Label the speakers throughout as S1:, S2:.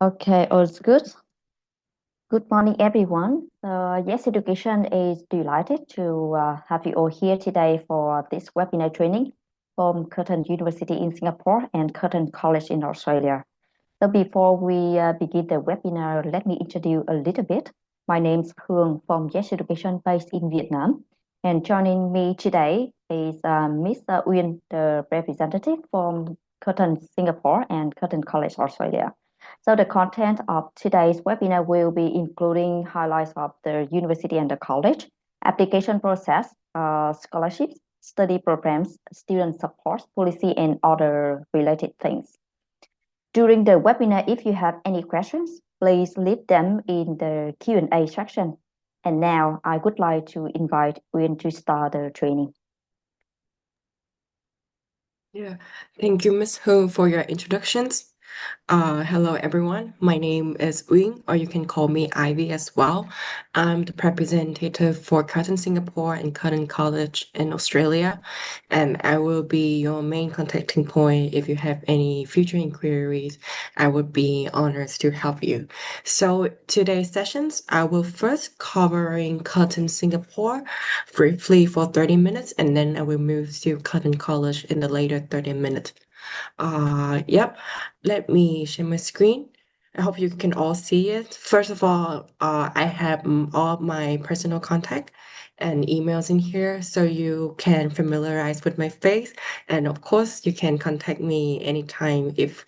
S1: Okay, all's good. Good morning, everyone. Yes Education is delighted to have you all here today for this webinar training from Curtin University in Singapore and Curtin College in Australia. So before we begin the webinar, let me introduce a little bit. My name is Hương from Yes Education based in Vietnam. And joining me today is Mr. Uyên, the representative from Curtin Singapore and Curtin College Australia. So the content of today's webinar will be including highlights of the university and the college, application process, scholarships, study programs, student support, policy, and other related things. During the webinar, if you have any questions, please leave them in the Q&A section. And now I would like to invite Uyên to start the training.
S2: Yeah, thank you, Ms. Ho, for your introductions. Hello, everyone. My name is Uyên, or you can call me Ivy as well. I'm the representative for Curtin Singapore and Curtin College in Australia, and I will be your main contacting point if you have any future inquiries. I would be honored to help you. So today's sessions, I will first covering Curtin Singapore briefly for 30 minutes, and then I will move to Curtin College in the later 30 minutes. Yep. Let me share my screen. I hope you can all see it. First of all, I have all my personal contact and emails in here so you can familiarize with my face. And of course, you can contact me anytime if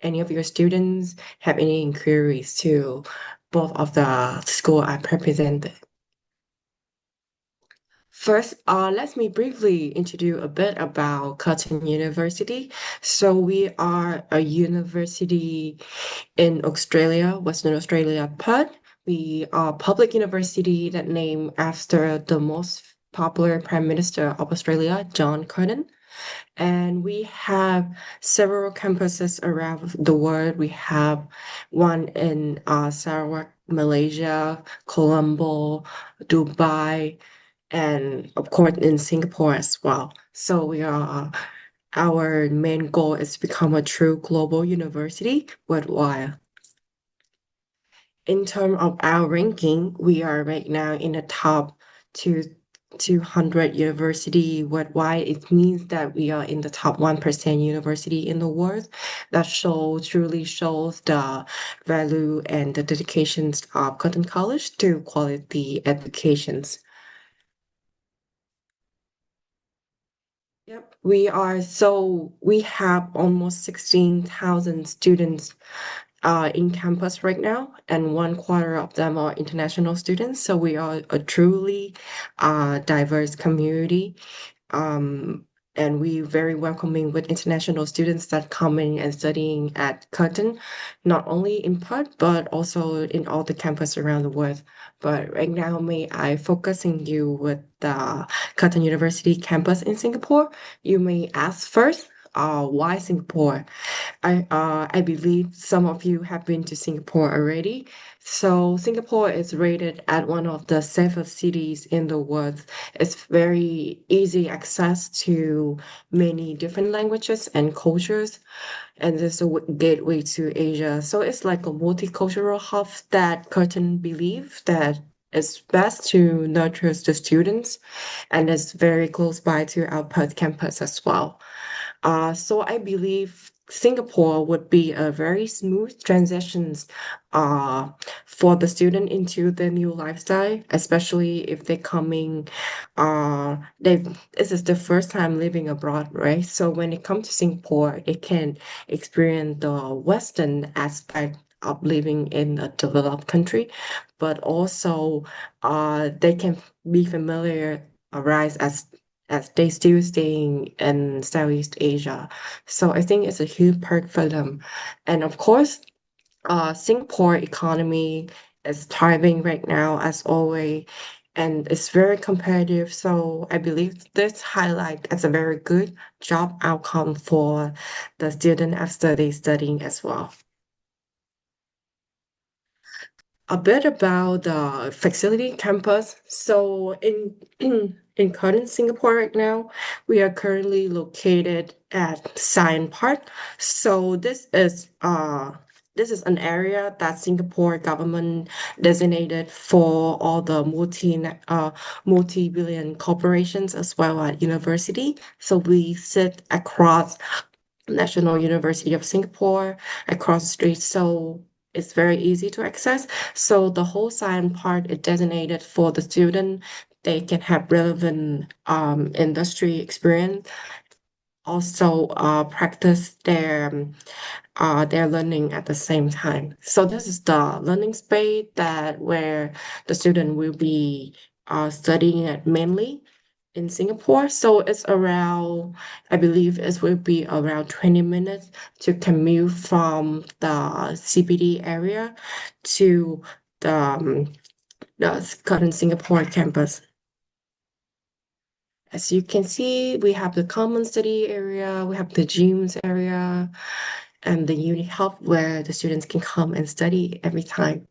S2: any of your students have any inquiries to both of the school I represent. First, let me briefly introduce a bit about Curtin University. So we are a university in Australia, Western Australia, Perth. We are a public university that named after the most popular Prime Minister of Australia, John Curtin. And we have several campuses around the world. We have one in Sarawak, Malaysia, Colombo, Dubai, and of course in Singapore as well. So our main goal is to become a true global university worldwide. In terms of our ranking, we are right now in the top two 200 university worldwide. It means that we are in the top 1% university in the world. That truly shows the value and the dedications of Cotton College to quality educations. Yep, we have almost 16,000 students in campus right now, and one quarter of them are international students. So we are a truly diverse community. Um, and we very welcoming with international students that coming and studying at Curtin, not only in Perth, but also in all the campus around the world. But right now, may I focusing you with the Curtin University campus in Singapore? You may ask first, why Singapore? I believe some of you have been to Singapore already. So Singapore is rated at one of the safest cities in the world. It's very easy access to many different languages and cultures, and it's a gateway to Asia. So it's like a multicultural hub that Curtin believe that it's best to nurture the students, and it's very close by to our Perth campus as well. So I believe Singapore would be a very smooth transitions uh, for the student into the new lifestyle, especially if they're coming, this is the first time living abroad, right? So when it comes to Singapore, they can experience the Western aspect of living in a developed country, but also they can be familiar arise as they still staying in Southeast Asia. So I think it's a huge perk for them. And of course, Singapore economy is thriving right now as always, and it's very competitive. So I believe this highlight as a very good job outcome for the student after they studying as well. A bit about the facility campus. So in Curtin, Singapore right now, we are currently located at Science Park. So this is this is an area that Singapore government designated for all the multi-billion corporations as well as university. So we sit across National University of Singapore across the street. So it's very easy to access. So the whole science part is designated for the student. They can have relevant industry experience, also practice their learning at the same time. So this is the learning space that where the student will be studying it mainly in Singapore. So it's around, I believe it will be around 20 minutes to commute from the CBD area to the Curtin Singapore campus. As you can see, we have the common study area, we have the gyms area, and the uni hub where the students can come and study every time.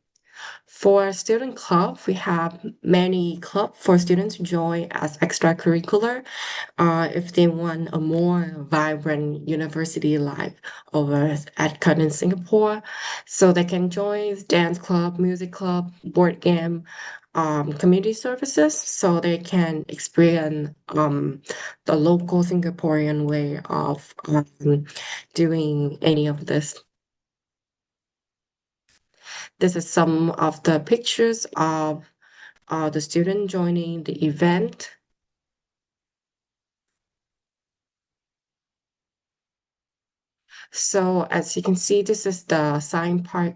S2: For student club, we have many club for students to join as extracurricular, if they want a more vibrant university life over at Curtin Singapore. So they can join dance club, music club, board game, community services, so they can experience the local Singaporean way of doing any of this. This is some of the pictures of the student joining the event. So as you can see, this is the Sign Park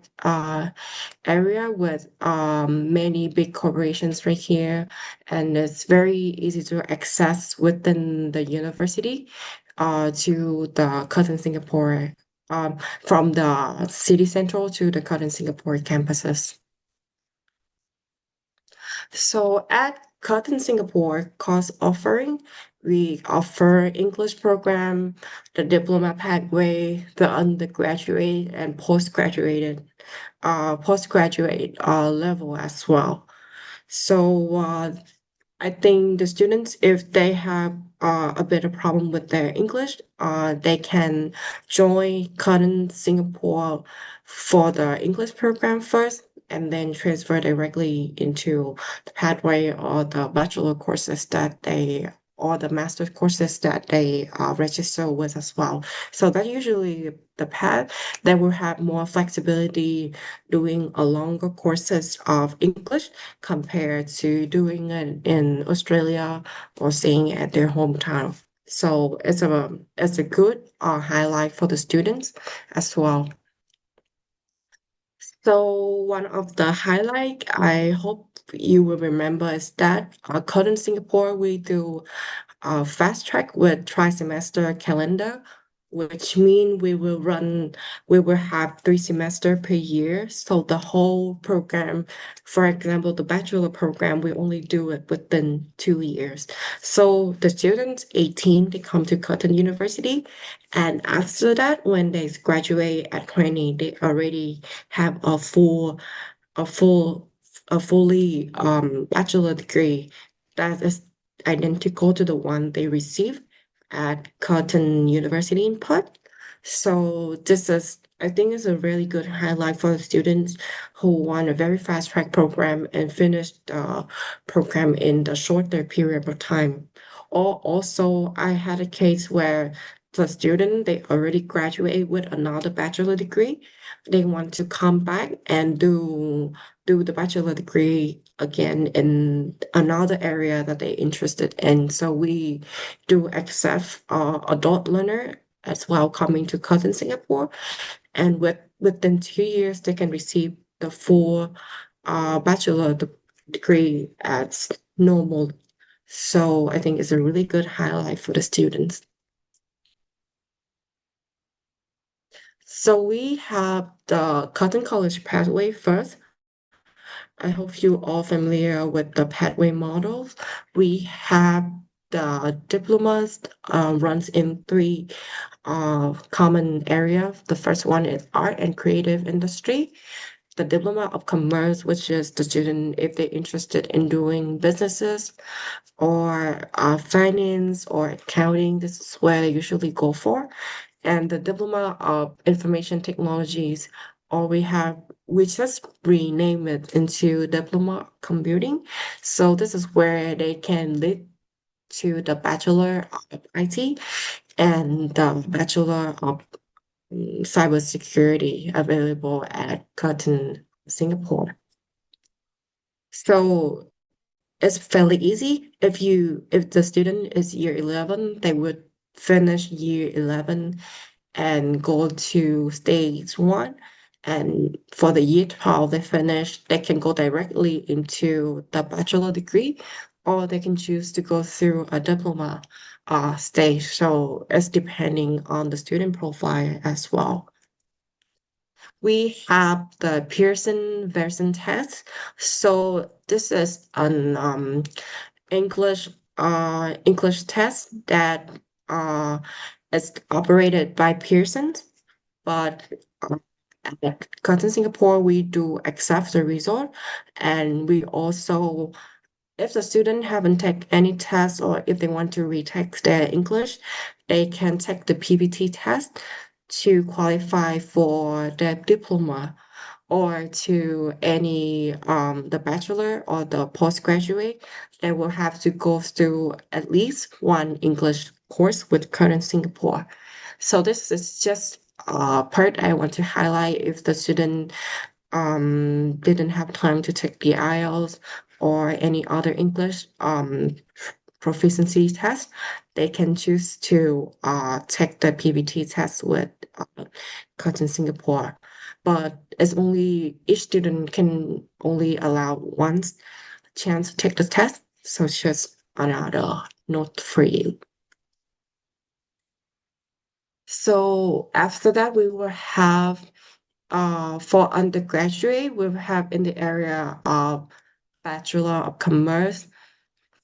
S2: area with many big corporations right here, and it's very easy to access within the university to the Curtin Singapore, from the city central to the Curtin Singapore campuses. So at Curtin Singapore course offering, we offer English program, the diploma pathway, the undergraduate and postgraduate level as well. So I think the students, if they have a bit of problem with their English, they can join Curtin Singapore for the English program first, and then transfer directly into the pathway or the bachelor courses that they or the master courses that they register with as well. So that usually the path that will have more flexibility doing a longer courses of English compared to doing it in Australia or staying at their hometown. So it's a good highlight for the students as well. So one of the highlight I hope you will remember is that Coding Singapore we do fast track with tri-semester calendar, which mean we will have 3 semester per year. So the whole program, for example, the bachelor program, we only do it within 2 years. So the students 18, they come to Cotton University, and after that, when they graduate at 20, they already have a full a fully bachelor degree that is identical to the one they received at Curtin University in Perth. So this is, I think, is a really good highlight for the students who want a very fast track program and finish the program in the shorter period of time. Or also, I had a case where the student they already graduate with another bachelor degree. They want to come back and do the bachelor degree again in another area that they're interested in. So we do accept adult learner as well coming to Cousin Singapore, and within 2 years they can receive the full degree as normal. So I think it's a really good highlight for the students. So we have the Cotton College pathway first. I hope you all familiar with the pathway models. We have the diplomas runs in three common areas. The first one is art and creative industry. The diploma of commerce, which is the student if they're interested in doing businesses or finance or accounting, this is where they usually go for. And the diploma of information technologies or we just rename it into diploma computing. So this is where they can lead to the Bachelor of IT and the Bachelor of Cybersecurity available at Curtin, Singapore. So it's fairly easy. If the student is year 11, they would finish year 11 and go to stage one. And for the year 12, they can go directly into the bachelor degree, or they can choose to go through a diploma stage. So it's depending on the student profile as well. We have the Pearson version test. So this is an English English test that uh is operated by Pearson, but at Curtin Singapore we do accept the result, and we also, if the student haven't taken any test or if they want to retake their English, they can take the PPT test to qualify for the diploma or to any the bachelor or the postgraduate. They will have to go through at least one English course with Curtin Singapore. So this is just a part I want to highlight if the student didn't have time to take the IELTS or any other English proficiency test, they can choose to take the PBT test with Curtin Singapore. But it's only each student can only allow one chance to take the test, so it's just another note for you. So after that, we will have for undergraduate, we will have in the area of Bachelor of Commerce.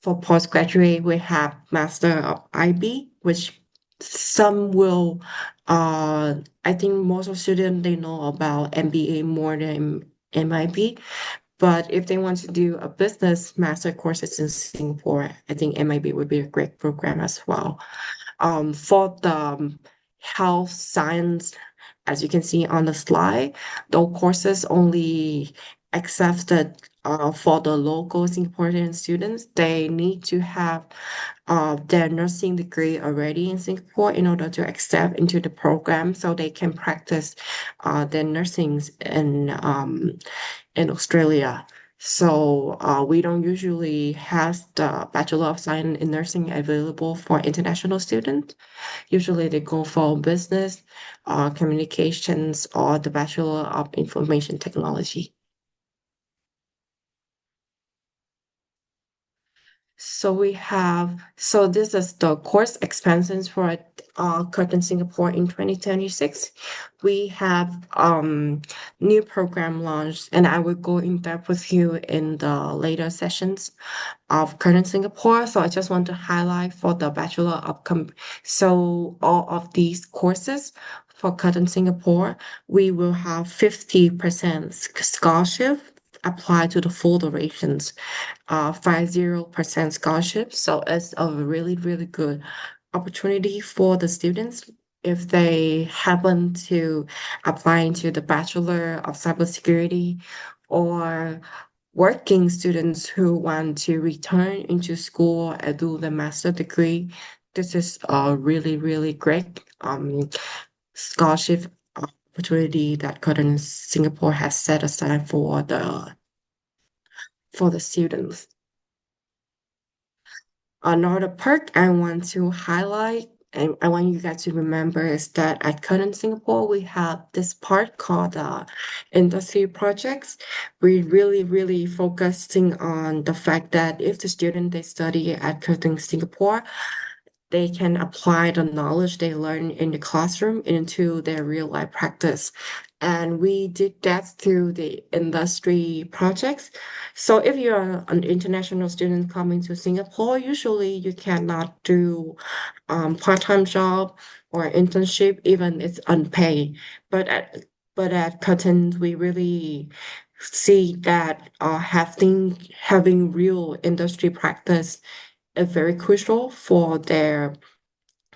S2: For postgraduate, we have Master of IB, which some will, I think most of students, they know about MBA more than MIB. But if they want to do a business master courses in Singapore, I think MIB would be a great program as well. For the health science, as you can see on the slide, those courses only accepted for the local Singaporean students. They need to have their nursing degree already in Singapore in order to accept into the program so they can practice their nursing in Australia. So we don't usually have the Bachelor of Science in Nursing available for international students. Usually they go for business, communications, or the Bachelor of Information Technology. So this is the course expansions for Curtin Singapore in 2026. We have new program launched, and I will go in depth with you in the later sessions of Curtin Singapore. So I just want to highlight for the Bachelor of so all of these courses for Curtin Singapore, we will have 50% scholarship applied to the full durations, 50% scholarship. So it's a really, really good opportunity for the students if they happen to apply into the Bachelor of Cybersecurity, or working students who want to return into school and do the master degree. This is a really, really great scholarship opportunity that Curtin Singapore has set aside for the students. Another perk I want to highlight and I want you guys to remember is that at Curtin Singapore, we have this part called industry projects. We really, really focusing on the fact that if the student they study at Curtin Singapore, they can apply the knowledge they learn in the classroom into their real life practice. And we did that through the industry projects. So if you're an international student coming to Singapore, usually you cannot do part-time job or internship, even it's unpaid. But at Curtin, we really see that having real industry practice is very crucial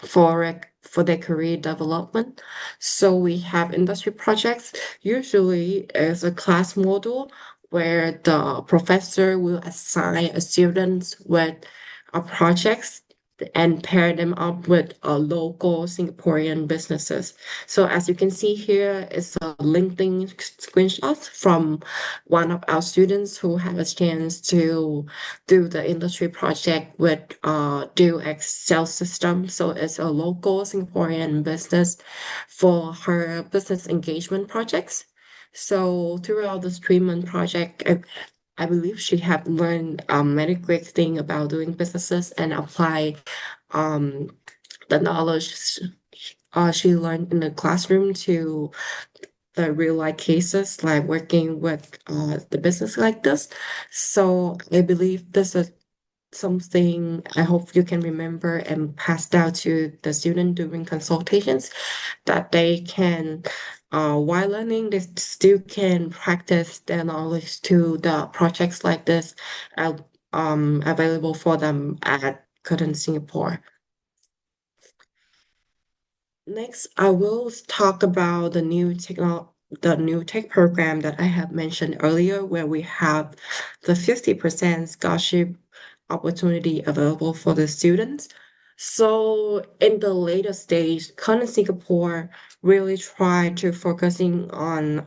S2: for their career development. So we have industry projects. Usually is a class model where the professor will assign a students with a projects and pair them up with a local Singaporean businesses. So as you can see here, it's a LinkedIn screenshot from one of our students who had a chance to do the industry project with do Excel system. So it's a local Singaporean business for her business engagement projects. So throughout the 3 month project, I believe she had learned many great things about doing businesses and apply um, the knowledge she learned in the classroom to the real life cases, like working with the business like this. So I believe this is something I hope you can remember and pass down to the student during consultations that they can, while learning, they still can practice their knowledge to the projects like this uh, available for them at Curtin Singapore. Next, I will talk about the new tech program that I have mentioned earlier, where we have the 50% scholarship opportunity available for the students. So in the later stage, Curtin Singapore really tried to focusing on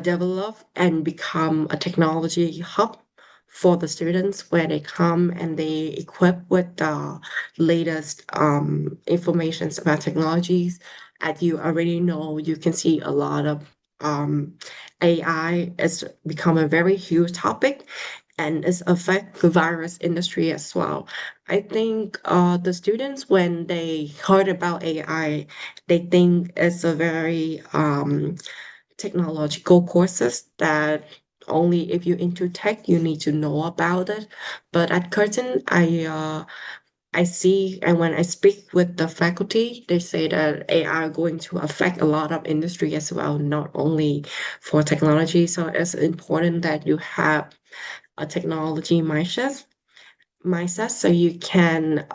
S2: develop and become a technology hub for the students where they come and they equip with the latest informations about technologies. As you already know, you can see a lot of AI has become a very huge topic and it's affect the virus industry as well. I think the students when they heard about AI, they think it's a very technological courses that only if you're into tech you need to know about it. But at Curtin, I see and when I speak with the faculty, they say that AI are going to affect a lot of industry as well, not only for technology. So it's important that you have a technology mindset so you can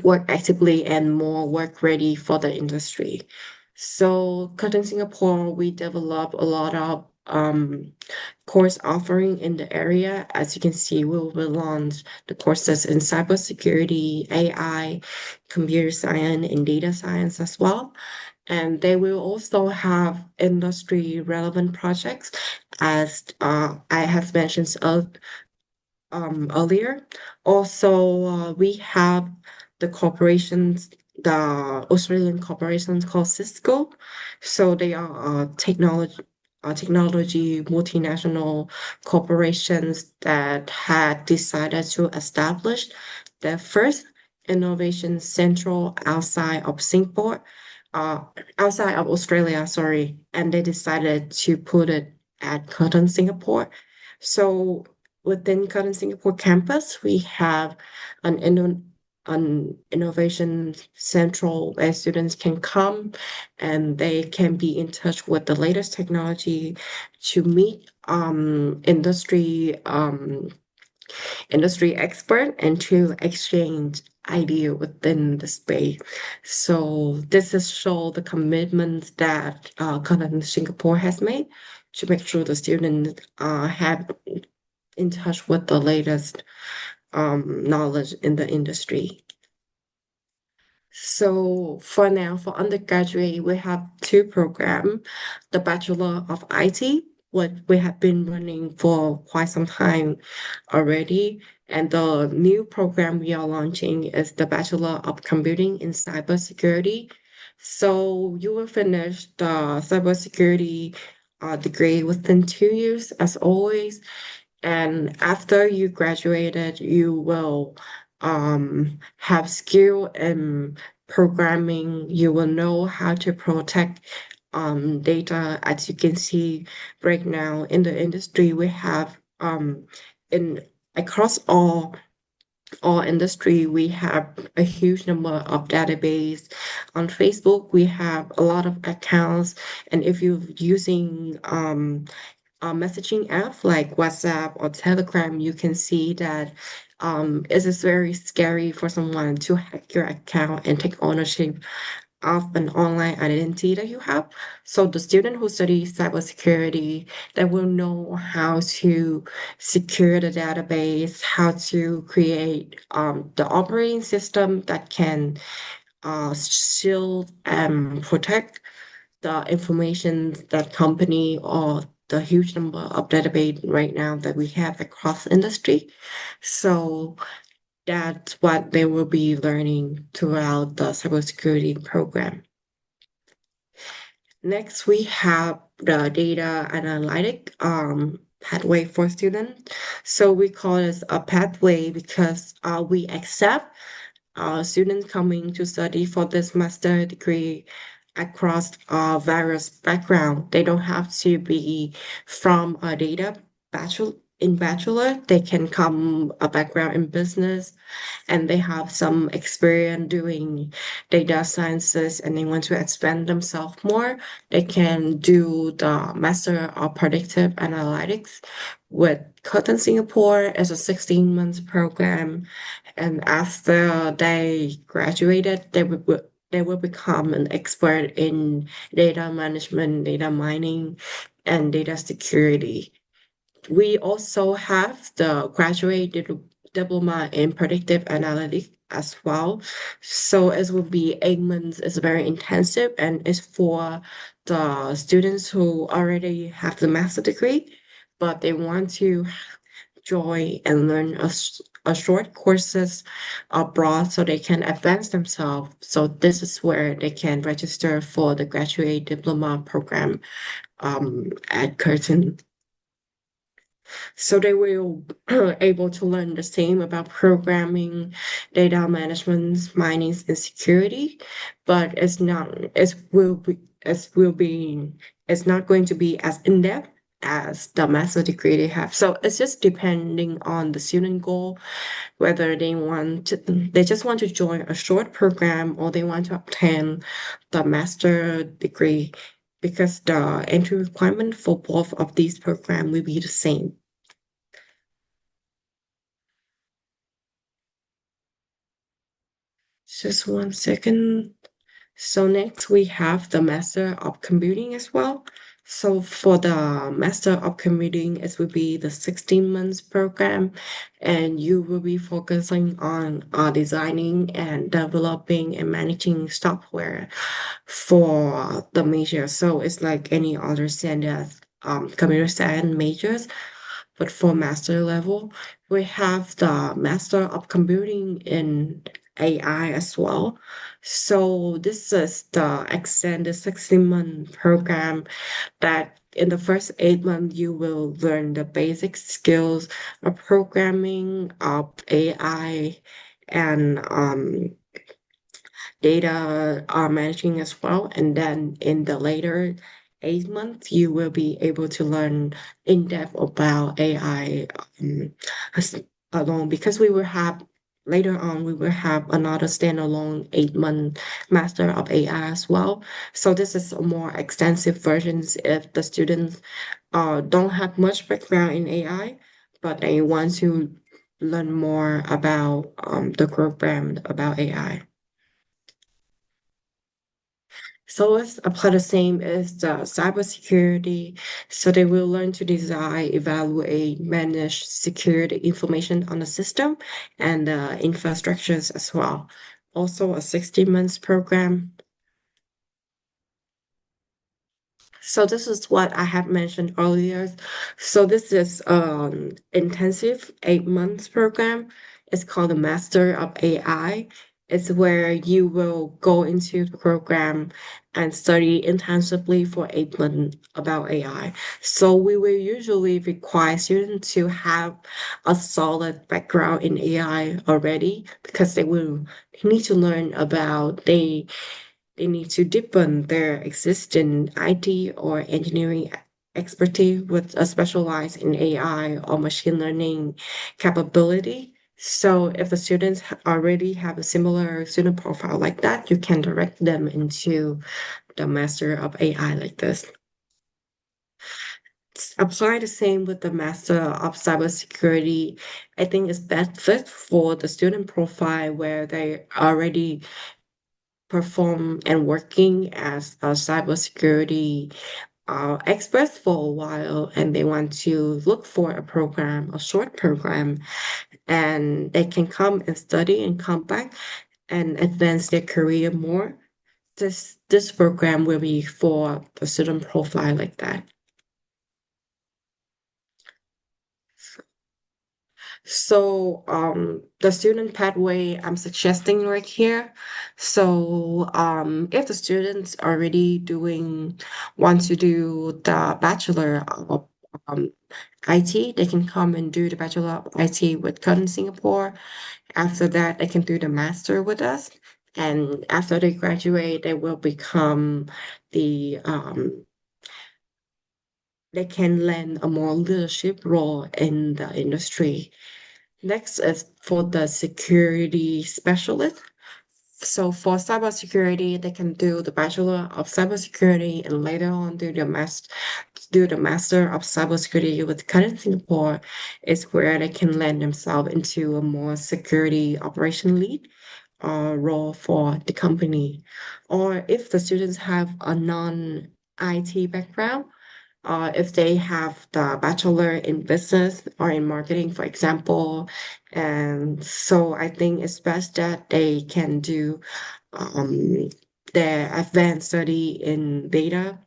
S2: work actively and more work ready for the industry. So, Curtin Singapore, we develop a lot of course offering in the area. As you can see, we will launch the courses in cybersecurity, AI, computer science, and data science as well. And they will also have industry relevant projects, as I have mentioned earlier. Also, we have the corporations, the Australian corporations called Cisco. So they are technology multinational corporations that had decided to establish their first innovation central uh, outside of Australia, sorry, and they decided to put it at Curtin, Singapore. So within Curtin Singapore campus, we have an innovation central where students can come and they can be in touch with the latest technology to meet industry expert and to exchange idea within the space. So this is show the commitment that Curtin Singapore has made to make sure the students have in touch with the latest knowledge in the industry. So for now, for undergraduate, we have 2 programs, the Bachelor of IT, what we have been running for quite some time already. And the new program we are launching is the Bachelor of Computing in Cybersecurity. So you will finish the cybersecurity degree within 2 years, as always. And after you graduated, you will have skill in programming. You will know how to protect data. As you can see right now in the industry, we have in across all industry, we have a huge number of database. On Facebook, we have a lot of accounts, and if you're using a messaging app like WhatsApp or Telegram, you can see that It is very scary for someone to hack your account and take ownership of an online identity that you have. So the student who studies cybersecurity, they will know how to secure the database, how to create the operating system that can shield and protect the information that company or the huge number of database right now that we have across industry. So that's what they will be learning throughout the cybersecurity program. Next, we have the data analytic pathway for students. So we call this a pathway because we accept students coming to study for this master degree across various background. They don't have to be from a data bachelor. They can come a background in business and they have some experience doing data sciences and they want to expand themselves more, they can do the Master of Predictive Analytics with Curtin Singapore as a 16 months program. And after they graduated, they will become an expert in data management, data mining, and data security. We also have the diploma in predictive analytics as well. So it will be 8 months. It's very intensive and it's for the students who already have the master degree, but they want to join and learn a short courses abroad so they can advance themselves. So this is where they can register for the graduate diploma program at Curtin. So they will able to learn the same about programming, data management, mining, and security, but it's not going to be as in-depth as the master degree they have. So it's just depending on the student goal, whether they just want to join a short program or they want to obtain the master degree because the entry requirement for both of these programs will be the same. Just 1 second. So next we have the Master of Computing as well. So for the Master of Computing, it will be the 16 months program, and you will be focusing on designing and developing and managing software for the major. So it's like any other standard computer science majors, but for master level, we have the Master of Computing in AI as well. So this is the extended 16-month program that in the first 8 months you will learn the basic skills of programming, of AI, and data managing as well. And then in the later 8 months, you will be able to learn in depth about AI as- alone because we will have later on we will have another standalone 8 month master of AI as well. So this is a more extensive versions if the students don't have much background in AI, but they want to learn more about the program about AI. So it's apply the same as the cybersecurity. So they will learn to design, evaluate, manage security information on the system and the infrastructures as well. Also a 60 months program. So this is what I have mentioned earlier. So this is intensive 8 months program. It's called the Master of AI. It's where you will go into the program and study intensively for 8 months about AI. So we will usually require students to have a solid background in AI already because they will need to learn about they need to deepen their existing IT or engineering expertise with a specialized in AI or machine learning capability. So if the students already have a similar student profile like that, you can direct them into the Master of AI like this. apply the same with the Master of Cybersecurity. I think it's best fit for the student profile where they already perform and working as a cybersecurity experts for a while, and they want to look for a program, a short program, and they can come and study and come back and advance their career more. This program will be for the student profile like that. So the student pathway I'm suggesting right here. So if the students already doing want to do the Bachelor of um, IT, they can come and do the Bachelor of IT with Curtin Singapore. After that, they can do the master with us. And after they graduate, they will become the they can land a more leadership role in the industry. Next is for the security specialist. So for cybersecurity, they can do the Bachelor of Cybersecurity and later on do the Master of Cybersecurity with Curtin Singapore is where they can land themselves into a more security operation lead role for the company. Or if the students have a non-IT background, if they have the bachelor in business or in marketing, for example. And so I think it's best that they can do um, their advanced study in data.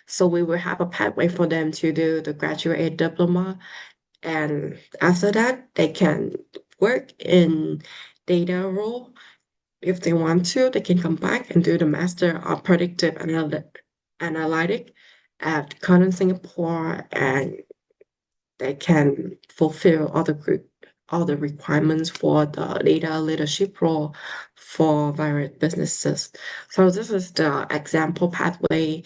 S2: So we will have a pathway for them to do the graduate diploma. And after that, they can work in data role. If they want to, they can come back and do the Master of Predictive Analytic at Curtin Singapore, and they can fulfill all the requirements for the data leadership role for various businesses. So this is the example pathway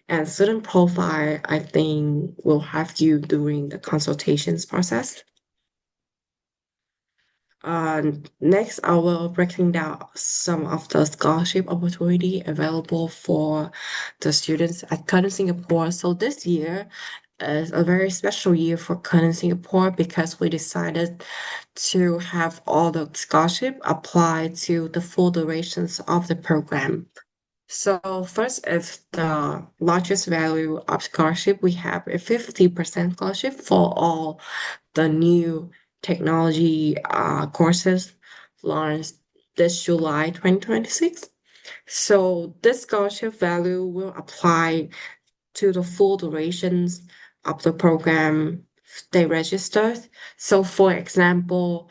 S2: and student profile, I think will have you during the consultations process. Next, I will breaking down some of the scholarship opportunity available for the students at Curtin Singapore. So this year is a very special year for Curtin Singapore because we decided to have all the scholarship apply to the full durations of the program. So first is the largest value of scholarship. We have a 50% scholarship for all the new technology courses launched this July 2026. So this scholarship value will apply to the full durations of the program they registered. So for example,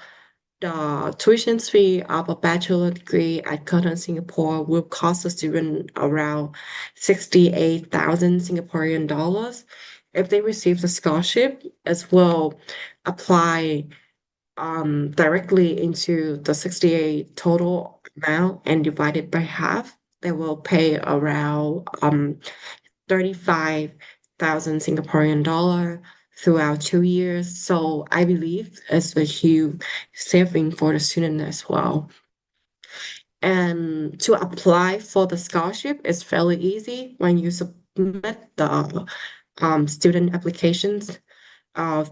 S2: the tuition fee of a bachelor degree at Curtin Singapore will cost a student around 68,000 Singaporean dollars. If they receive the scholarship, it will apply directly into the 68 total amount and divide it by half. They will pay around 35,000 Singaporean dollar throughout 2 years. So I believe it's a huge saving for the student as well. And to apply for the scholarship is fairly easy when you submit the student applications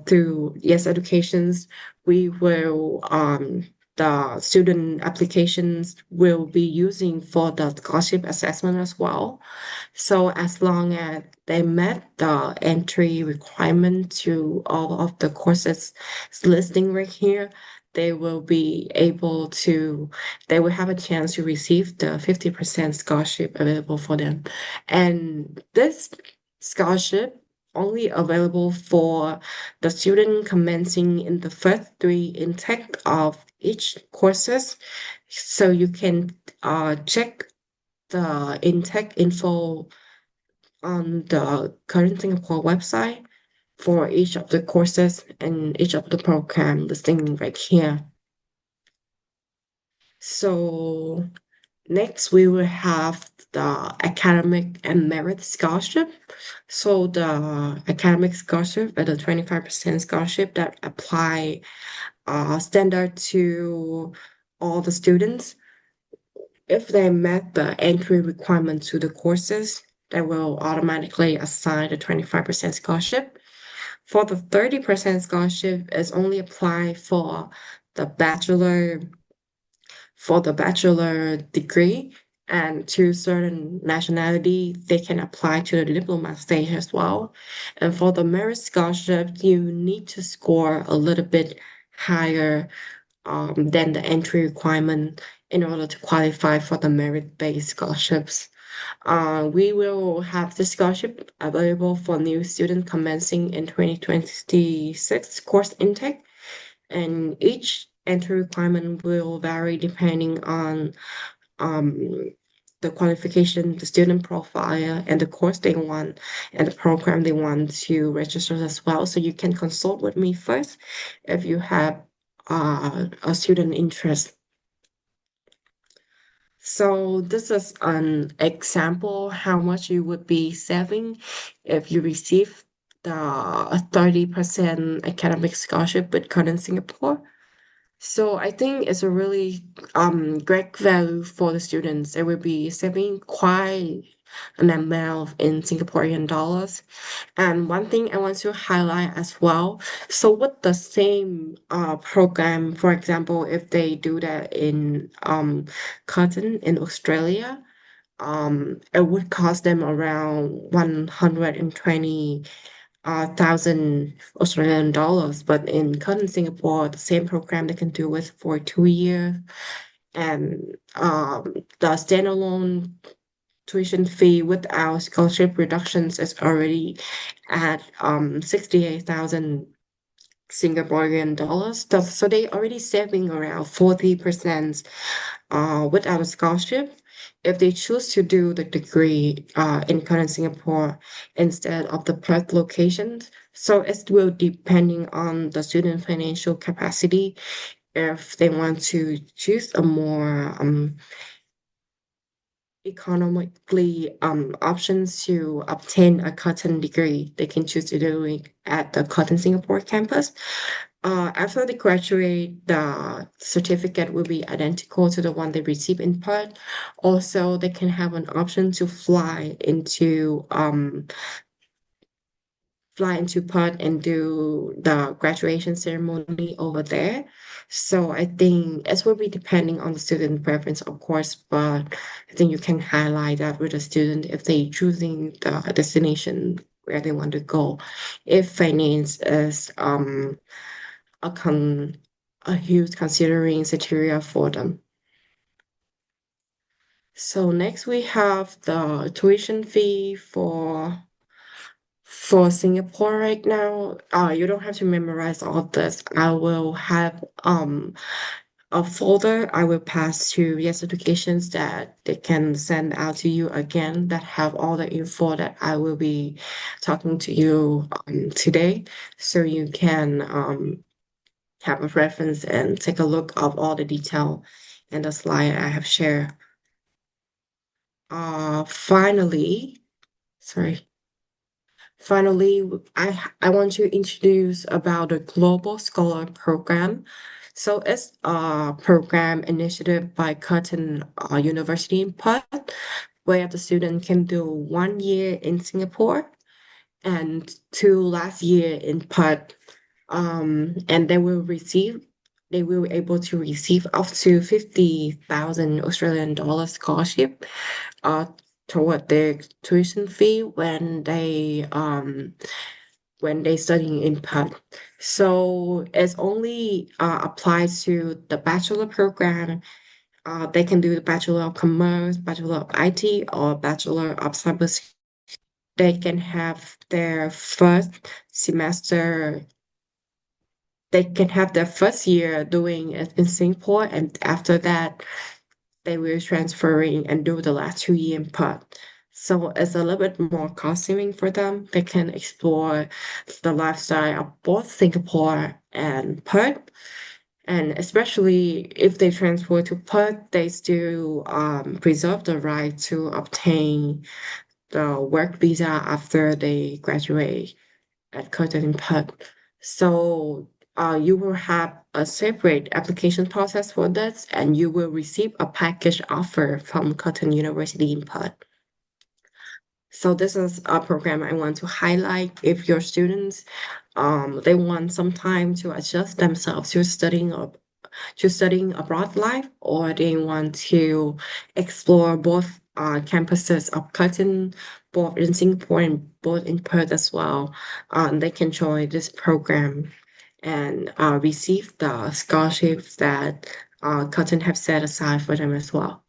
S2: through Yes Educations. We will the student applications will be using for the scholarship assessment as well. So as long as they met the entry requirement to all of the courses listing right here, they will be able to, they will have a chance to receive the 50% scholarship available for them. And this scholarship only available for the student commencing in the first three intake of each courses. So you can check the intake info on the Curtin Singapore website for each of the courses and each of the program listing right here. So next we will have the academic and merit scholarship. So the academic scholarship at a 25% scholarship that apply standard to all the students if they met the entry requirement to the courses. they will automatically assign the 25% scholarship. For the 30% scholarship is only apply the bachelor bachelor degree, and to certain nationality they can apply to the diploma stage as well. And for the merit scholarship, you need to score a little bit higher than the entry requirement in order to qualify for the merit-based scholarships. We will have the scholarship available for new students commencing in 2026 course intake, and each entry requirement will vary depending on the qualification, the student profile, and the course they want, and the program they want to register as well. So you can consult with me first if you have a student interest. So this is an example how much you would be saving if you receive the 30% academic scholarship with Curtin Singapore. So I think it's a really great value for the students. They will be saving quite an amount in Singaporean dollars. And one thing I want to highlight as well, so with the same program, for example, if they do that in Curtin in Australia, it would cost them around 120 thousand Australian dollars. But in Curtin Singapore, the same program they can do it for 2 years. And the standalone tuition fee without scholarship reductions is already at 68,000 Singaporean dollars. So they already saving around 40% without a scholarship if they choose to do the degree in Kuala Singapore instead of the Perth locations. So it will depending on the student financial capacity if they want to choose a more economically options to obtain a cotton degree. They can choose to do it at the Cotton Singapore campus. After they graduate, the certificate will be identical to the one they receive in Perth. Also, they can have an option to fly into Perth and do the graduation ceremony over there. So I think it will be depending on the student preference, of course, but I think you can highlight that with the student if they choosing the destination where they want to go. If finance is a con a huge considering criteria for them. So next we have the tuition fee for Singapore right now. You don't have to memorize all of this. I will have a folder I will pass to Yes Educations that they can send out to you again that have all the info that I will be talking to you today. So you can have a reference and take a look of all the detail in the slide I have shared. Finally, sorry. Finally, I want to introduce about the Global Scholar Program. So it's a program initiative by Curtin University in Perth, where the student can do 1 year in Singapore and 2 last year in Perth. And they will able to receive up to 50,000 Australian dollars scholarship uh toward their tuition fee when they studying in Perth. So it's only applies to the bachelor program. They can do the Bachelor of Commerce, Bachelor of IT, or Bachelor of Cybersecurity. They can have their first semester they can have their first year doing it in Singapore, and after that, they will transferring and do the last 2 year in Perth. So it's a little bit more cost saving for them. They can explore the lifestyle of both Singapore and Perth. And especially if they transfer to Perth, they still preserve the right to obtain the work visa after they graduate at Curtin Perth. So you will have a separate application process for this, and you will receive a package offer from Curtin University in Perth. So this is a program I want to highlight if your students they want some time to adjust themselves to studying abroad life, or they want to explore both campuses of Curtin, both in Singapore and both in Perth as well. They can join this program and receive the scholarships that Curtin have set aside for them as well.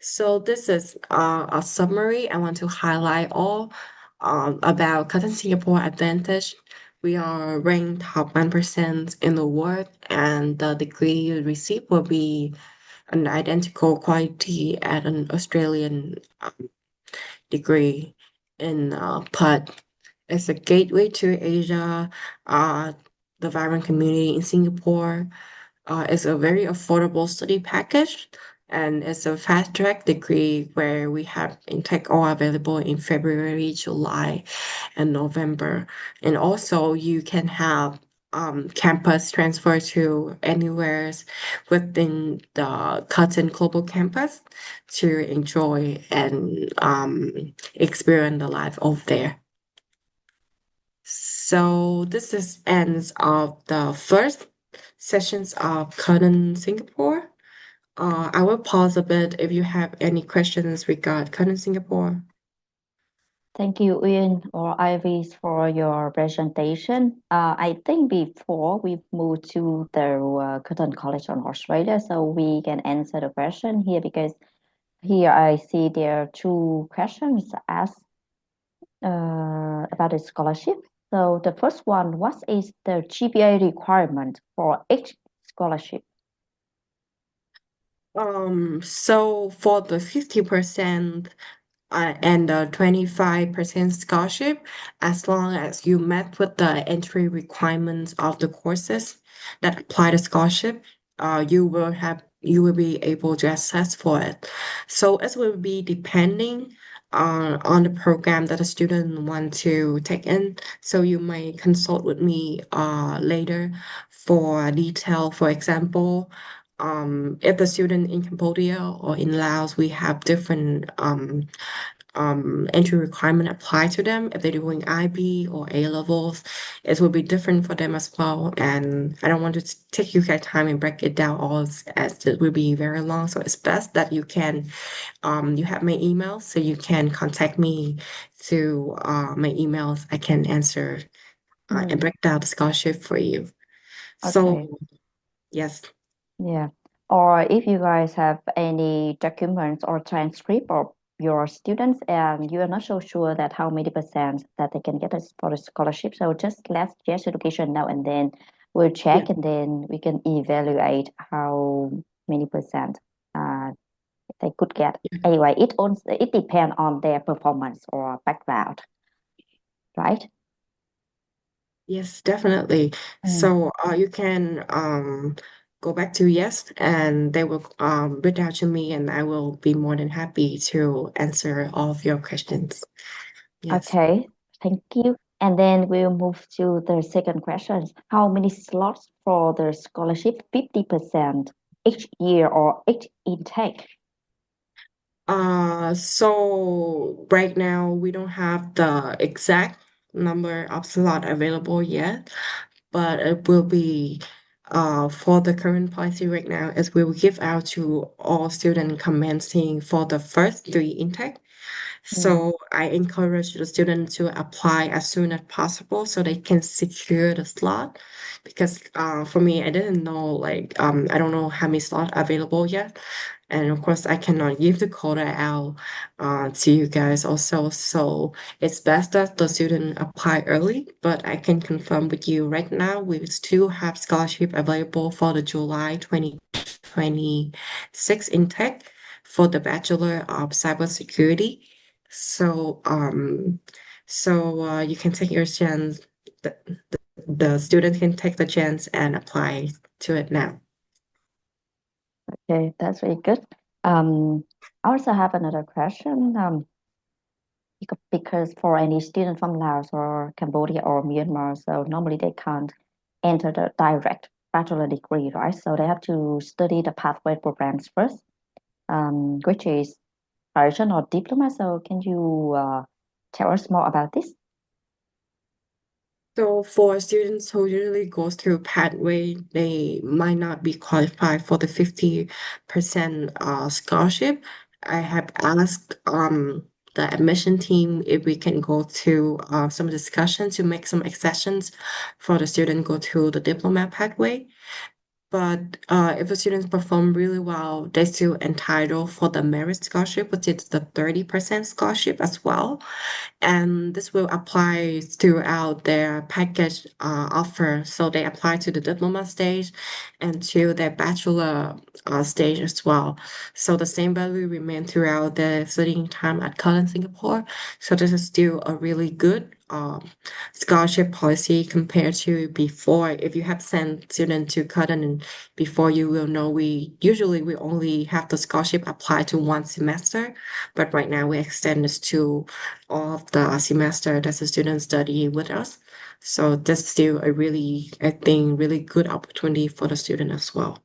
S2: So this is a summary. I want to highlight all about Curtin Singapore Advantage. We are ranked top 1% in the world, and the degree you receive will be an identical quality at an Australian degree in Perth. It's a gateway to Asia, uh, the vibrant community in Singapore, it's a very affordable study package, and it's a fast track degree where we have intake all available in February, July, and November. And also you can have campus transfer to anywhere within the Cotton Global Campus to enjoy and experience the life over there. So this is ends of the first sessions of Curtin Singapore. I will pause a bit if you have any questions regarding Curtin Singapore.
S1: Thank you, Uyên or Ivy, for your presentation. I think before we move to the Curtin College on Australia, so we can answer the question here because here I see there are two questions asked about the scholarship. So the first one, what is the GPA requirement for each scholarship?
S2: So for the 50% and the 25% scholarship, as long as you met with the entry requirements of the courses that apply the scholarship, you will be able to access for it. So it will be depending on the program that a student want to take in. So you may consult with me later for detail. For example, if the student in Cambodia or in Laos, we have different entry requirement apply to them. If they're doing IB or A levels, it will be different for them as well. And I don't want to take you guys time and break it down all as it will be very long. So it's best that you have my email, so you can contact me through my emails. I can answer and
S1: Mm,
S2: break down the scholarship for you. So
S1: okay.
S2: yes.
S1: Yeah. Or if you guys have any documents or transcript of your students and you are not so sure that how many percent that they can get us for the scholarship, so just let Yes Education know and then we'll
S2: Yeah.
S1: check and then we can evaluate how many percent they could get. Anyway, it depends on their performance or background, right?
S2: Yes, definitely.
S1: Mm.
S2: So you can go back to yes, and they will reach out to me, and I will be more than happy to answer all of your questions. Yes.
S1: Okay, thank you. And then we'll move to the second question. How many slots for the scholarship? 50% each year or each intake?
S2: So right now we don't have the exact number of slot available yet, but it will be for the current policy right now is we will give out to all students commencing for the first three intake.
S1: Mm,
S2: So I encourage the student to apply as soon as possible so they can secure the slot. Because for me, I didn't know I don't know how many slots available yet. And of course, I cannot give the quota out to you guys also. So it's best that the student apply early. But I can confirm with you right now, we still have scholarship available for the July 2026 intake for the Bachelor of Cybersecurity. So, you can take your chance. The, the student can take the chance and apply to it now.
S1: okay, that's very good. I also have another question. Because for any student from Laos or Cambodia or Myanmar, so normally they can't enter the direct bachelor degree, right? So they have to study the pathway programs first, which is preparation or diploma. So can you tell us more about this?
S2: So for students who usually go through pathway, they might not be qualified for the 50% scholarship. I have asked the admission team if we can go to some discussion to make some exceptions for the student go to the diploma pathway. But if the students perform really well, they still entitled for the merit scholarship, which is the 30% scholarship as well. And this will apply throughout their package offer. So they apply to the diploma stage and to their bachelor stage as well. So the same value remain throughout the studying time at Curtin Singapore. So this is still a really good scholarship policy compared to before. If you have sent students to Curtin and before, you will know we only have the scholarship apply to one semester, but right now we extend this to all of the semester that the students study with us. So that's still a really, I think, really good opportunity for the student as well.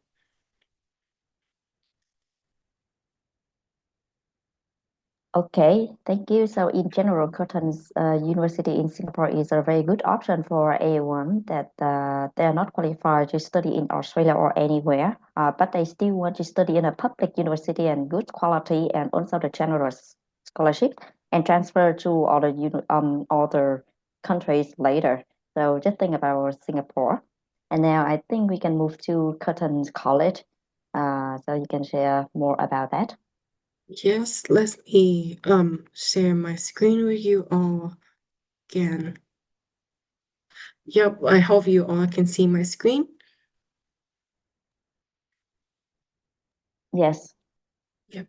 S1: Okay, thank you. So in general, Curtin's University in Singapore is a very good option for anyone that they are not qualified to study in Australia or anywhere, but they still want to study in a public university and good quality and also the generous scholarship and transfer to other countries later. So just think about Singapore. And now I think we can move to Curtin's College. So you can share more about that.
S2: Yes, let me share my screen with you all again. Yep, I hope you all can see my screen.
S1: Yes.
S2: Yep,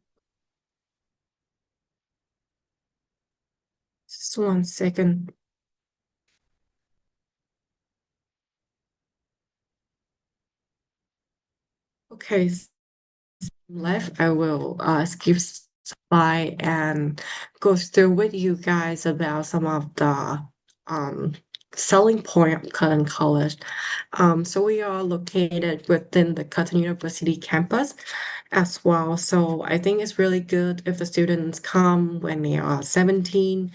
S2: just 1 second. Okay, left, I will skip by and go through with you guys about some of the um, selling point of Cotton College. So we are located within the Cotton University campus as well. So I think it's really good if the students come when they are 17.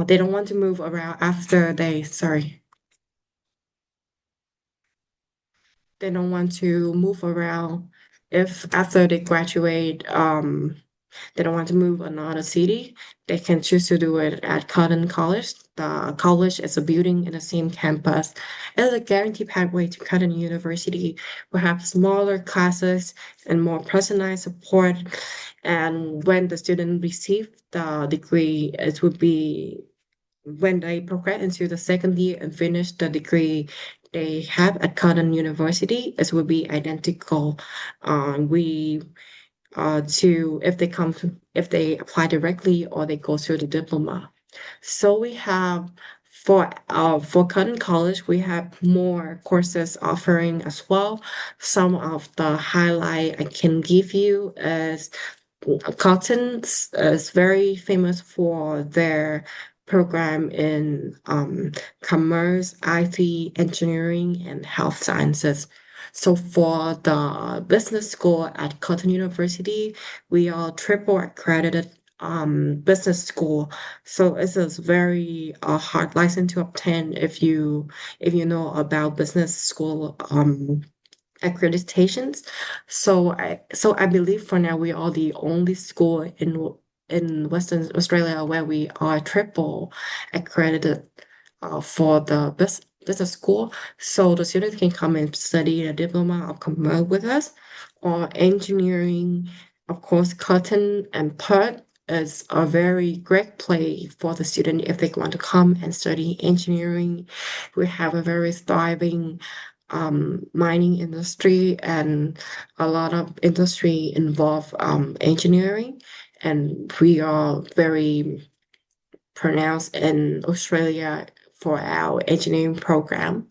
S2: They don't want to move around after they don't want to move around if after they graduate. They don't want to move another city, they can choose to do it at Cotton College. The college is a building in the same campus. It is a guaranteed pathway to Cotton University. We have smaller classes and more personalized support. And when the student receive the degree, it would be when they progress into the second year and finish the degree they have at Cotton University, it will be identical. We to if they apply directly or they go through the diploma. So we have for Cotton College, we have more courses offering as well. Some of the highlight I can give you is Cotton is very famous for their program in commerce, IT, engineering, and health sciences. So for the business school at Cotton University, we are triple accredited business school. So it's a very hard license to obtain if you know about business school accreditations. So I believe for now we are the only school in Western Australia where we are triple accredited for the business school. So the students can come and study a diploma of commerce with us or engineering. Of course, Cotton and Perth is a very great place for the student if they want to come and study engineering. We have a very thriving mining industry and a lot of industry involve engineering, and we are very pronounced in Australia for our engineering program.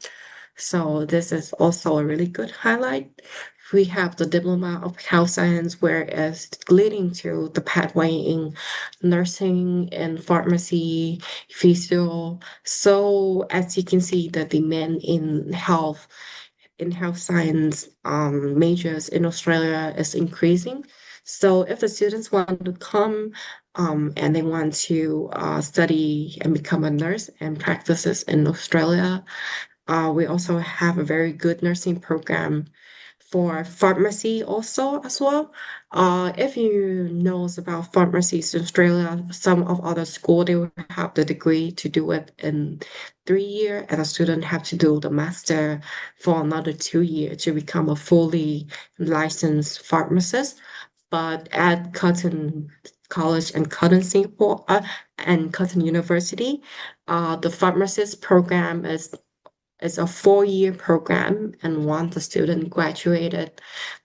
S2: So this is also a really good highlight. We have the diploma of health science, where it's leading to the pathway in nursing and pharmacy, physio. So as you can see, the demand in health science majors in Australia is increasing. So if the students want to come and they want to study and become a nurse and practices in Australia, we also have a very good nursing program for pharmacy also as well. If you knows about pharmacies in Australia, some of other school they will have the degree to do it in 3 years, and a student have to do the master for another 2 years to become a fully licensed pharmacist. But at Curtin College and Curtin Singapore and Curtin University, the pharmacist program is a 4 year program, and once the student graduated,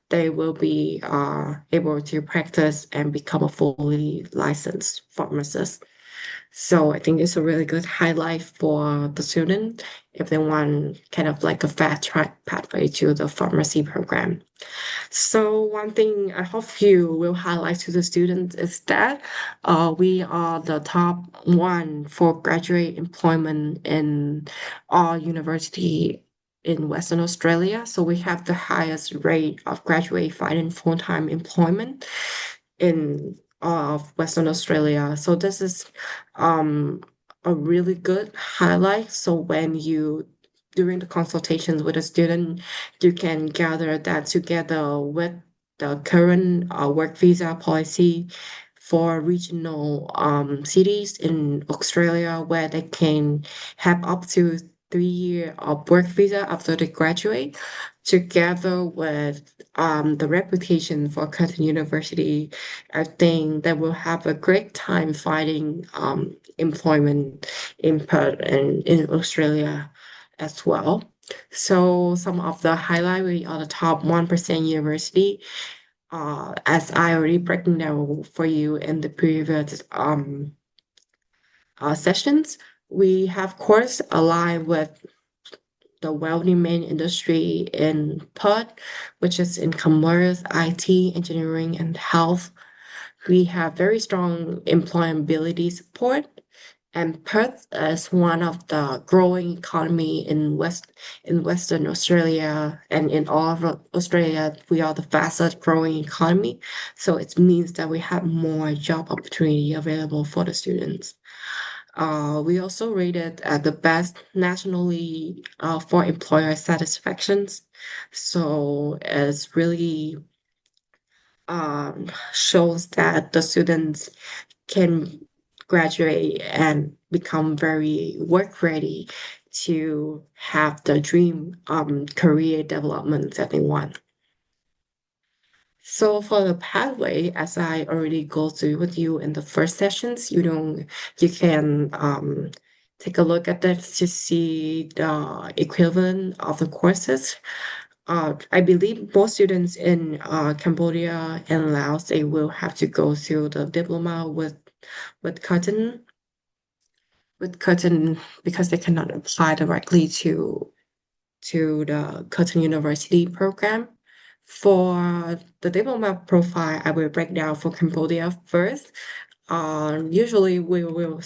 S2: they will be able to practice and become a fully licensed pharmacist. So I think it's a really good highlight for the student if they want kind of like a fast track pathway to the pharmacy program. So one thing I hope you will highlight to the students is that we are the top one for graduate employment in our university in Western Australia. So we have the highest rate of graduate finding full-time employment in of Western Australia. So this is um, a really good highlight. So when you during the consultations with a student, you can gather that together with the current work visa policy for regional cities in Australia where they can have up to 3 year of work visa after they graduate, together with the reputation for Curtin University. I think they will have a great time finding employment in Perth and in Australia as well. So some of the highlight we are the top 1% university. As I already breaking down for you in the previous sessions, we have course aligned with the welding main industry in Perth, which is in commerce, IT, engineering, and health. We have very strong employability support, and Perth is one of the growing economy in Western Australia and in all of Australia. We are the fastest growing economy, so it means that we have more job opportunity available for the students. We also rated at the best nationally for employer satisfactions. So it's really shows that the students can graduate and become very work ready to have the dream career development that they want. So for the pathway, as I already go through with you in the first sessions, you can take a look at this to see the equivalent of the courses. I believe most students in Cambodia and Laos, they will have to go through the diploma with Curtin with Curtin because they cannot apply directly to the Curtin University program. For the diploma profile, I will break down for Cambodia first. Usually we will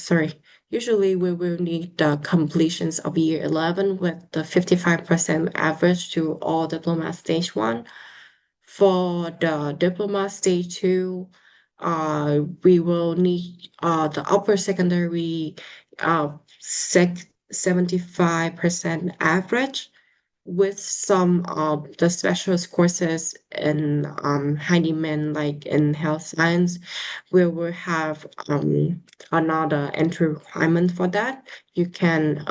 S2: need the completions of year 11 with the 55% average to all diploma stage one. For the diploma stage two, we will need the upper secondary sec 75% average with some of the specialist courses in handyman, like in health science, we will have another entry requirement for that. You can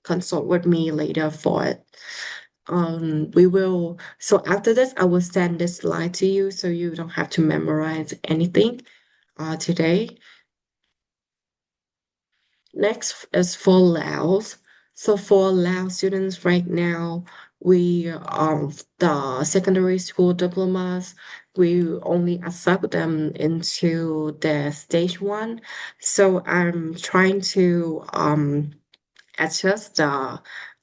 S2: consult with me later for it. So after this, I will send this slide to you so you don't have to memorize anything today. Next is for Laos. So for Laos students right now, we the secondary school diplomas, we only accept them into the stage one. So I'm trying to adjust the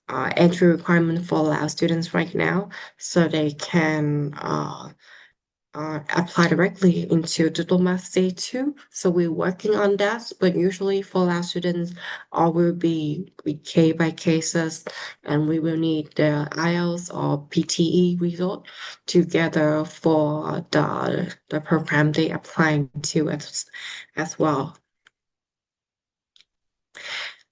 S2: entry requirement for Laos students right now so they can apply directly into diploma stage two. So we're working on that, but usually for our students, all will be K by cases, and we will need the IELTS or PTE result together for the program they applying to as well.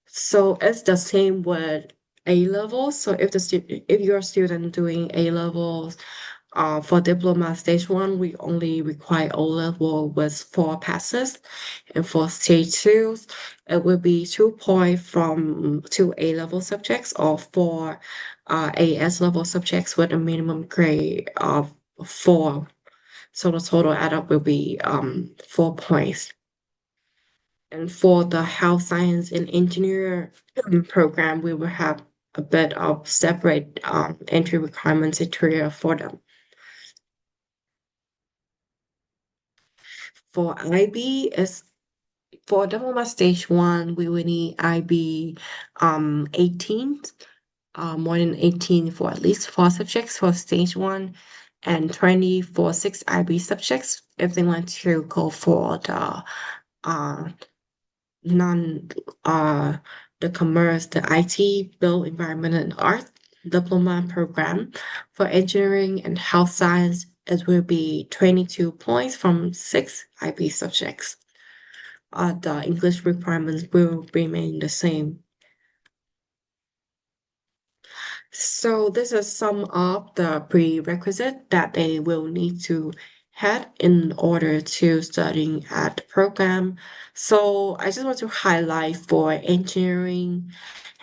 S2: So it's the same with A levels. So if you're a student doing A levels, for diploma stage one, we only require O level with 4 passes, and for stage two, it will be 2 points from 2 A level subjects or 4 AS level subjects with a minimum grade of 4. So the total add up will be 4 points. And for the health science and engineer program, we will have a bit of separate entry requirements criteria for them. For IB is for diploma stage one, we will need IB 18, more than 18 for at least 4 subjects for stage one, and 20 for 6 IB subjects if they want to go for the uh non the commerce, the IT, build environment and art diploma program. For engineering and health science, it will be 22 points from 6 IB subjects. The English requirements will remain the same. So this is some of the prerequisite that they will need to have in order to studying at the program. So I just want to highlight for engineering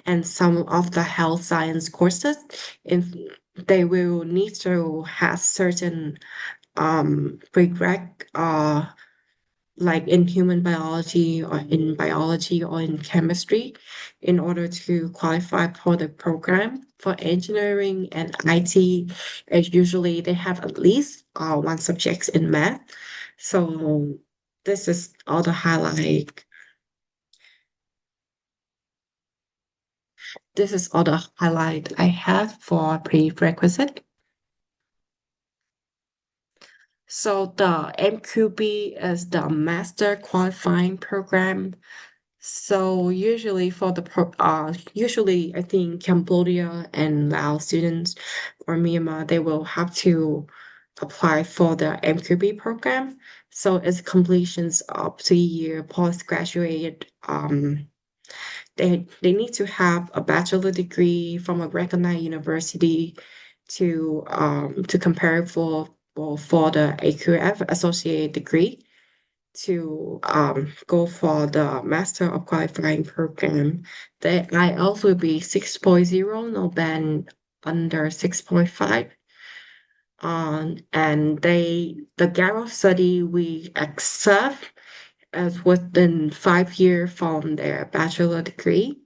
S2: and some of the health science courses, if they will need to have certain prereq like in human biology or in biology or in chemistry in order to qualify for the program. For engineering and IT, usually they have at least 1 subject in math. So this is all the highlight. This is all the highlight I have for prerequisite. So the MQB is the Master Qualifying Program. So usually I think Cambodia and Laos students or Myanmar, they will have to apply for the MQB program. So it's completions of 3 year postgraduate. They need to have a bachelor degree from a recognized university to compare for the AQF associate degree to go for the Master of Qualifying program. The IELTS will be 6.0, no band under 6.5. And the gap of study we accept as within 5 years from their bachelor degree.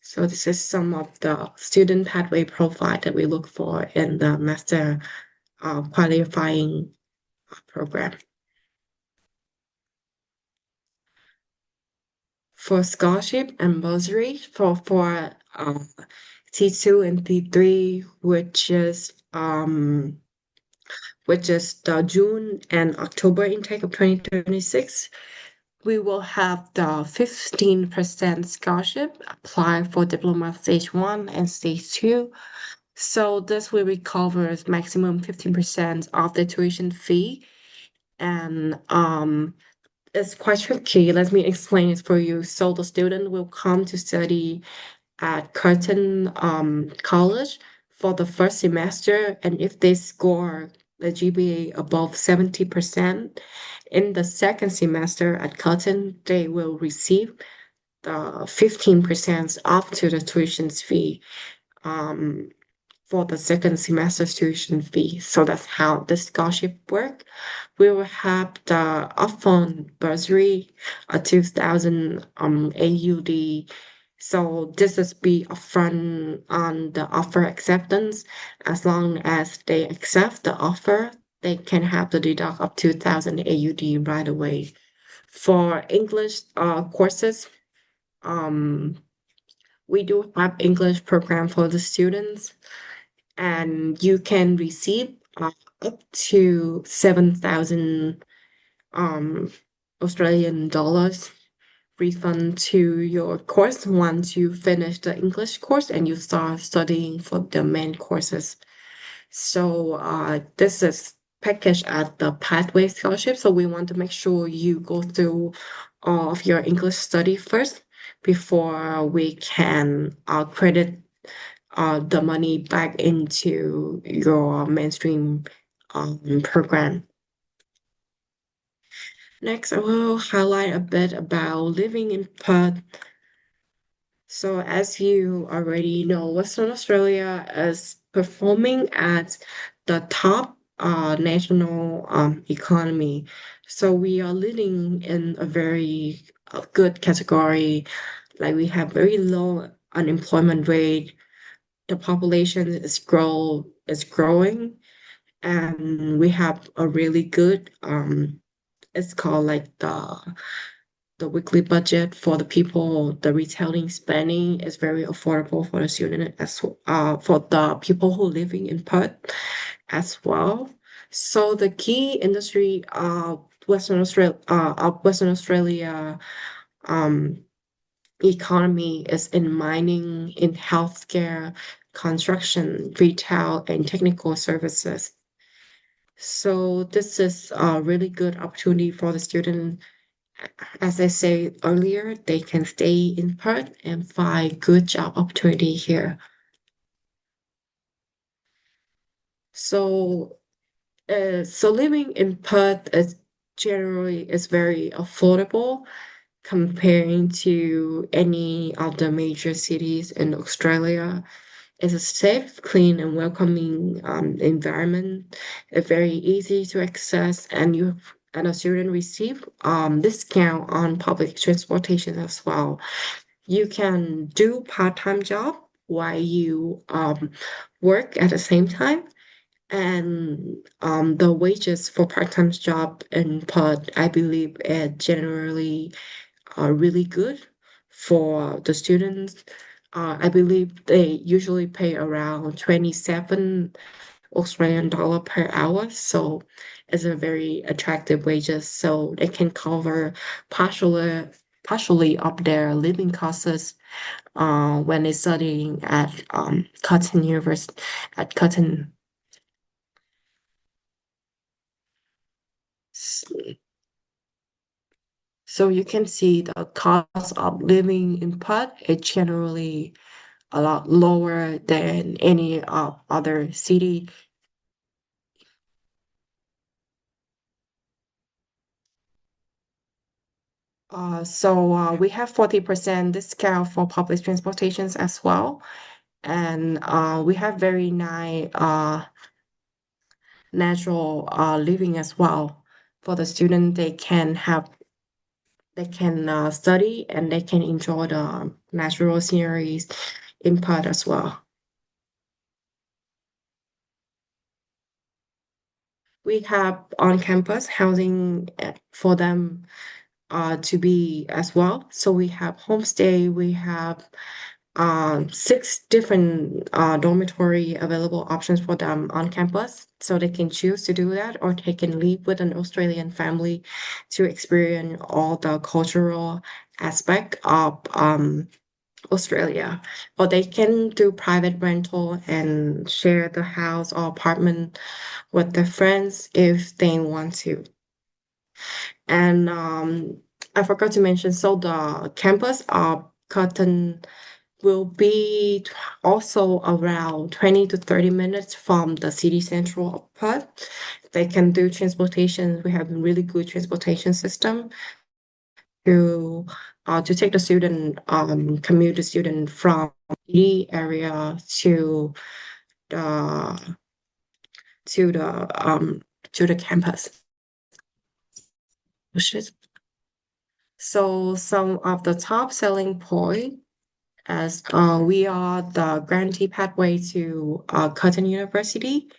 S2: So this is some of the student pathway profile that we look for in the Master Qualifying program. For scholarship and bursary for T2 and T3, which is the June and October intake of 2026, we will have the 15% scholarship apply for diploma stage one and stage two. So this will recover maximum 15% of the tuition fee. And it's quite tricky. Let me explain it for you. So the student will come to study at Curtin College for the first semester, and if they score the GPA above 70% in the second semester at Curtin, they will receive the 15% off to the tuition fee. For the second semester's tuition fee. So that's how the scholarship work. We will have the upfront bursary, 2,000 AUD. So this is be upfront on the offer acceptance. As long as they accept the offer, they can have the deduct of 2,000 AUD right away. For English courses, um, we do have English program for the students. and you can receive up to 7,000 um, Australian dollars refund to your course once you finish the English course and you start studying for the main courses. So this is packaged at the Pathway Scholarship. So we want to make sure you go through all of your English study first before we can credit the money back into your mainstream program. Next, I will highlight a bit about living in Perth. So, as you already know, Western Australia is performing at the top national economy. So, we are living in a very good category. Like, we have very low unemployment rate. The population is growing, and we have a really good it's called like the weekly budget for the people. The retailing spending is very affordable for the student as for the people who living in Perth as well. So the key industry Western Australia um economy is in mining, in healthcare, construction, retail, and technical services. So this is a really good opportunity for the student. As I said earlier, they can stay in Perth and find good job opportunity here. So, so living in Perth is very affordable comparing to any of the major cities in Australia. It's a safe, clean, and welcoming environment. It's very easy to access, and you and a student receive discount on public transportation as well. You can do part-time job while you work at the same time, and the wages for part-time job in Perth, I believe, generally are really good for the students. I believe they usually pay around 27 Australian dollar per hour, so it's a very attractive wages. So they can cover partially up their living costs when they're studying at Curtin University at Curtin. So you can see the cost of living in Perth is generally a lot lower than any other city. We have 40% discount for public transportations as well. And we have very nice natural living as well. For the student, they can study and they can enjoy the natural sceneries in Perth as well. We have on-campus housing for them to be as well. So we have homestay, we have six different dormitory available options for them on campus. So they can choose to do that, or they can live with an Australian family to experience all the cultural aspect of Australia. Or they can do private rental and share the house or apartment with their friends if they want to. And I forgot to mention, so the campus of Curtin will be also around 20 to 30 minutes from the city central of Perth. They can do transportation. We have a really good transportation system to take the student, commute the student from the area the to the to the campus. So some of the top selling point as we are the grantee pathway to Curtin University.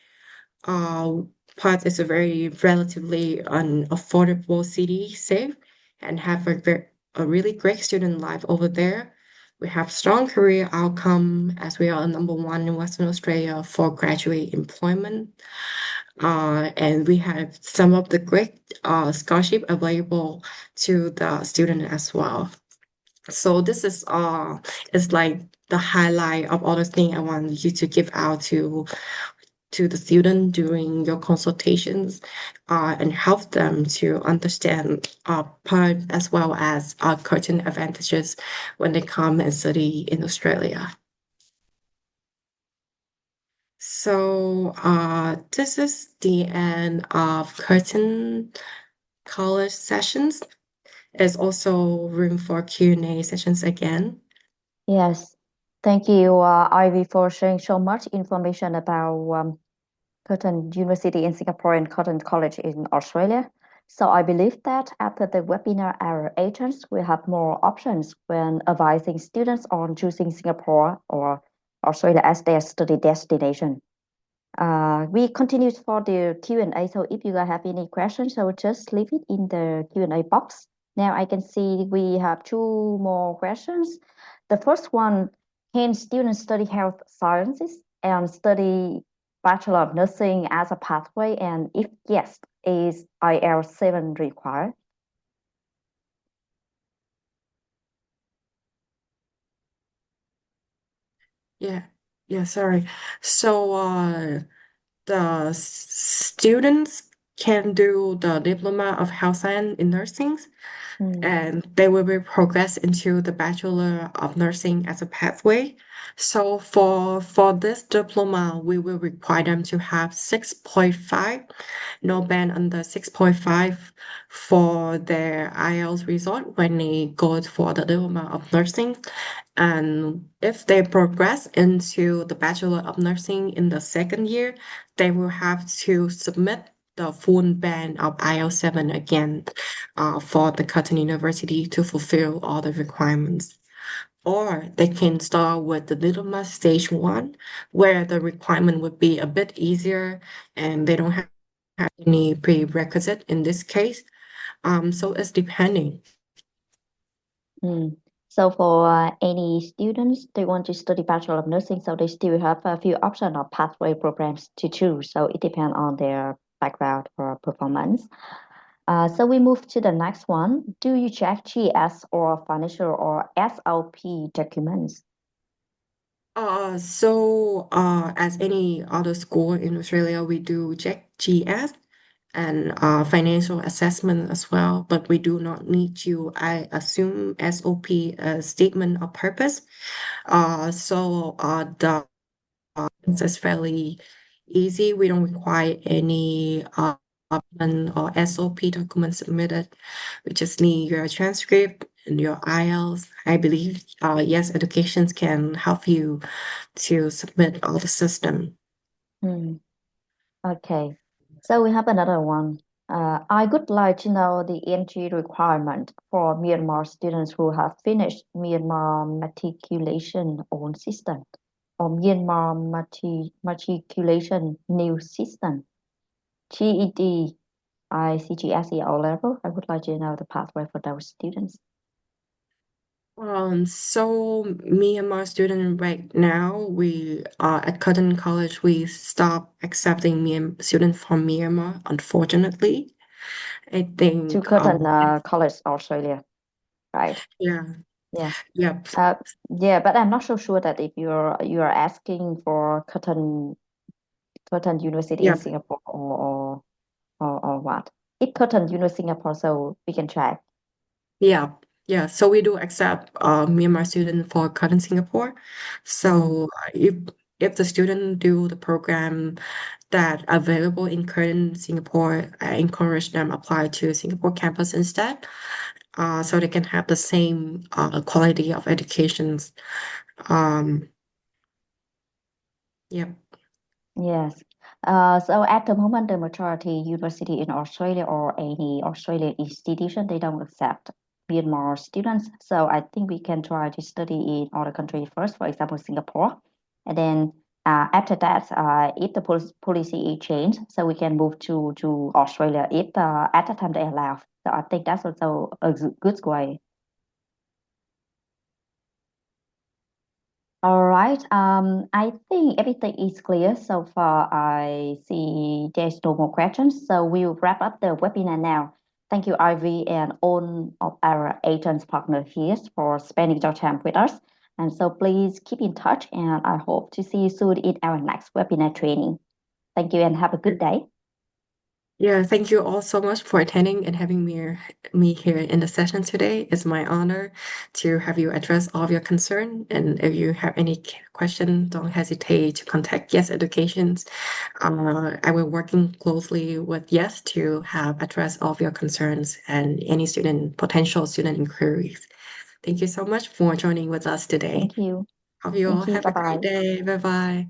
S2: Uh, Perth is a very relatively an affordable city, safe, and have a really great student life over there. We have strong career outcome as we are number one in Western Australia for graduate employment. And we have some of the great scholarship available to the student as well. So this is like the highlight of all the things I want you to give out to the student during your consultations, and help them to understand part as well as certain advantages when they come and study in Australia. So this is the end of Curtin college sessions. There's also room for Q&A sessions again.
S1: Yes. Thank you, Ivy, for sharing so much information about Curtin University in Singapore and Curtin College in Australia. So I believe that after the webinar, our agents will have more options when advising students on choosing Singapore or Australia as their study destination. We continue for the Q&A. So if you guys have any questions, so just leave it in the Q&A box. Now I can see we have two more questions. The first one, can students study health sciences and study Bachelor of Nursing as a pathway? And if yes, is IL 7 required?
S2: Yeah, yeah, sorry. So the students can do the Diploma of Health Science in Nursing,
S1: Mm.
S2: and they will be progress into the Bachelor of Nursing as a pathway. So for this diploma, we will require them to have 6.5, no band under 6.5 for their IELTS result when they go for the Diploma of Nursing. And if they progress into the Bachelor of Nursing in the second year, they will have to submit the full band of IELTS 7 again, for the Curtin University to fulfill all the requirements. Or they can start with the Little Mass Stage 1, where the requirement would be a bit easier and they don't have any prerequisite in this case. So it's depending.
S1: Mm. So for any students, they want to study Bachelor of Nursing, so they still have a few options of pathway programs to choose. So it depends on their background or performance. So we move to the next one. Do you check GS or financial or SLP documents?
S2: As any other school in Australia, we do check GS and financial assessment as well, but we do not need to, I assume, SOP, a statement of purpose. The it's fairly easy. We don't require any document or SOP document submitted. We just need your transcript and your IELTS. I believe, yes, educations can help you to submit all the system.
S1: Hmm. Okay. So we have another one. I would like to know the entry requirement for Myanmar students who have finished Myanmar matriculation old system or Myanmar matriculation new system, GED, ICGSE O level. I would like to know the pathway for those students.
S2: So me and my student right now, we at Curtin College, we stopped accepting students from Myanmar, unfortunately. I
S1: To
S2: think,
S1: Curtin College, Australia, right?
S2: yeah,
S1: Yeah.
S2: yeah,
S1: Uh, yeah, but I'm not so sure that if you're asking for Curtin University in
S2: yeah,
S1: Singapore or what. If Curtin University Singapore, so we can check.
S2: yeah, yeah. So we do accept Myanmar student for Curtin Singapore.
S1: Mm,
S2: So if the student do the program that available in Curtin Singapore, I encourage them apply to Singapore campus instead, so they can have the same quality of educations. Um, yeah.
S1: yes. So at the moment, the majority university in Australia or any Australian institution, they don't accept Myanmar students. So I think we can try to study in other country first, for example, Singapore. And then after that, if the policy is changed, so we can move to Australia if at the time they allow. So I think that's also a good way. All right. I think everything is clear so far. I see there's no more questions, so we'll wrap up the webinar now. Thank you, Ivy, and all of our agents partner here for spending your time with us. And so please keep in touch, and I hope to see you soon in our next webinar training. Thank you, and have a good day.
S2: Yeah, thank you all so much for attending and having me here in the session today. It's my honor to have you address all of your concern. And if you have any question, don't hesitate to contact Yes Educations. I will working closely with Yes to have address all of your concerns and any potential student inquiries. Thank you so much for joining with us today.
S1: Thank you.
S2: Hope you all
S1: Thank you.
S2: have
S1: Bye
S2: a great
S1: bye.
S2: day. Bye bye.